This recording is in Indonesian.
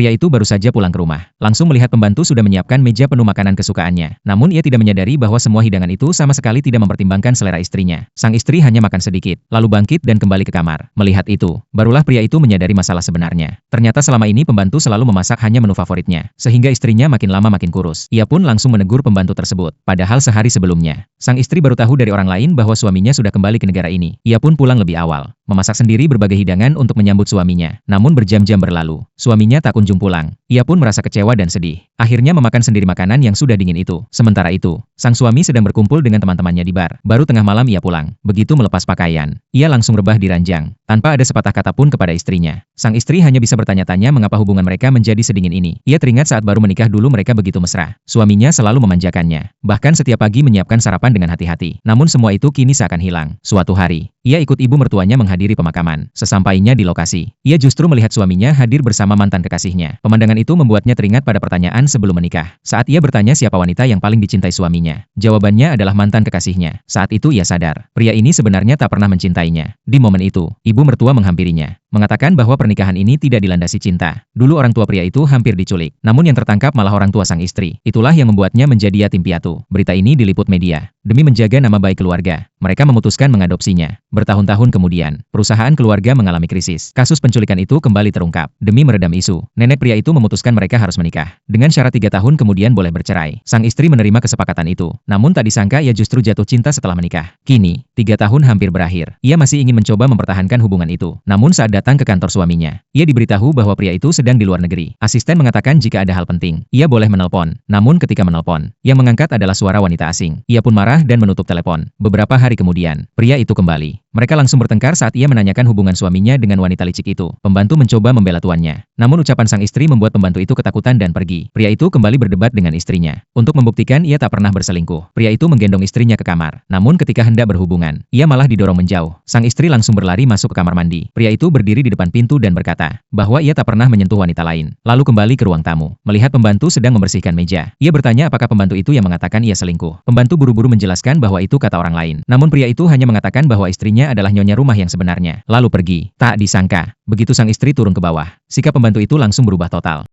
Pria itu baru saja pulang ke rumah. Langsung melihat pembantu sudah menyiapkan meja penuh makanan kesukaannya. Namun ia tidak menyadari bahwa semua hidangan itu sama sekali tidak mempertimbangkan selera istrinya. Sang istri hanya makan sedikit, lalu bangkit dan kembali ke kamar. Melihat itu, barulah pria itu menyadari masalah sebenarnya. Ternyata selama ini pembantu selalu memasak hanya menu favoritnya, sehingga istrinya makin lama makin kurus. Ia pun langsung menegur pembantu tersebut. Padahal sehari sebelumnya, sang istri baru tahu dari orang lain bahwa suaminya sudah kembali ke negara ini. Ia pun pulang lebih awal, memasak sendiri berbagai hidangan untuk menyambut suaminya. Namun berjam-jam berlalu, suaminya tak kunjung pulang. Ia pun merasa kecewa dan sedih. Akhirnya memakan sendiri makanan yang sudah dingin itu. Sementara itu, sang suami sedang berkumpul dengan teman-temannya di bar. Baru tengah malam ia pulang. Begitu melepas pakaian, ia langsung rebah di ranjang, tanpa ada sepatah kata pun kepada istrinya. Sang istri hanya bisa bertanya-tanya mengapa hubungan mereka menjadi sedingin ini. Ia teringat saat baru menikah dulu mereka begitu mesra. Suaminya selalu memanjakannya. Bahkan setiap pagi menyiapkan sarapan dengan hati-hati. Namun semua itu kini seakan hilang. Suatu hari, ia ikut ibu mertuanya menghadiri pemakaman. Sesampainya di lokasi, ia justru melihat suaminya hadir bersama mantan kekasihnya. Pemandangan itu membuatnya teringat pada pertanyaan sebelum menikah. Saat ia bertanya siapa wanita yang paling dicintai suaminya, jawabannya adalah mantan kekasihnya. Saat itu ia sadar, pria ini sebenarnya tak pernah mencintainya. Di momen itu, ibu mertua menghampirinya, mengatakan bahwa pernikahan ini tidak dilandasi cinta. Dulu orang tua pria itu hampir diculik, namun yang tertangkap malah orang tua sang istri. Itulah yang membuatnya menjadi yatim piatu. Berita ini diliput media. Demi menjaga nama baik keluarga, mereka memutuskan mengadopsinya. Bertahun-tahun kemudian, perusahaan keluarga mengalami krisis. Kasus penculikan itu kembali terungkap. Demi meredam isu, nenek pria itu memutuskan mereka harus menikah. Dengan syarat 3 tahun kemudian boleh bercerai. Sang istri menerima kesepakatan itu. Namun tak disangka ia justru jatuh cinta setelah menikah. Kini, 3 tahun hampir berakhir. Ia masih ingin mencoba mempertahankan hubungan itu. Namun saat datang ke kantor suaminya, ia diberitahu bahwa pria itu sedang di luar negeri. Asisten mengatakan jika ada hal penting, ia boleh menelpon. Namun ketika menelpon, yang mengangkat adalah suara wanita asing. Ia pun marah dan menutup telepon. Beberapa hari kemudian, pria itu kembali. Mereka langsung bertengkar saat ia menanyakan hubungan suaminya dengan wanita licik itu. Pembantu mencoba membela tuannya. Namun ucapan sang istri membuat pembantu itu ketakutan dan pergi. Pria itu kembali berdebat dengan istrinya. Untuk membuktikan ia tak pernah berselingkuh, pria itu menggendong istrinya ke kamar. Namun ketika hendak berhubungan, ia malah didorong menjauh. Sang istri langsung berlari masuk ke kamar mandi. Pria itu berdiri di depan pintu dan berkata bahwa ia tak pernah menyentuh wanita lain. Lalu kembali ke ruang tamu. Melihat pembantu sedang membersihkan meja, ia bertanya apakah pembantu itu yang mengatakan ia selingkuh. Pembantu buru-buru menjelaskan bahwa itu kata orang lain. Namun pria itu hanya mengatakan bahwa istrinya adalah nyonya rumah yang sebenarnya. Lalu pergi. Tak disangka, begitu sang istri turun ke bawah, sikap pembantu itu langsung berubah total.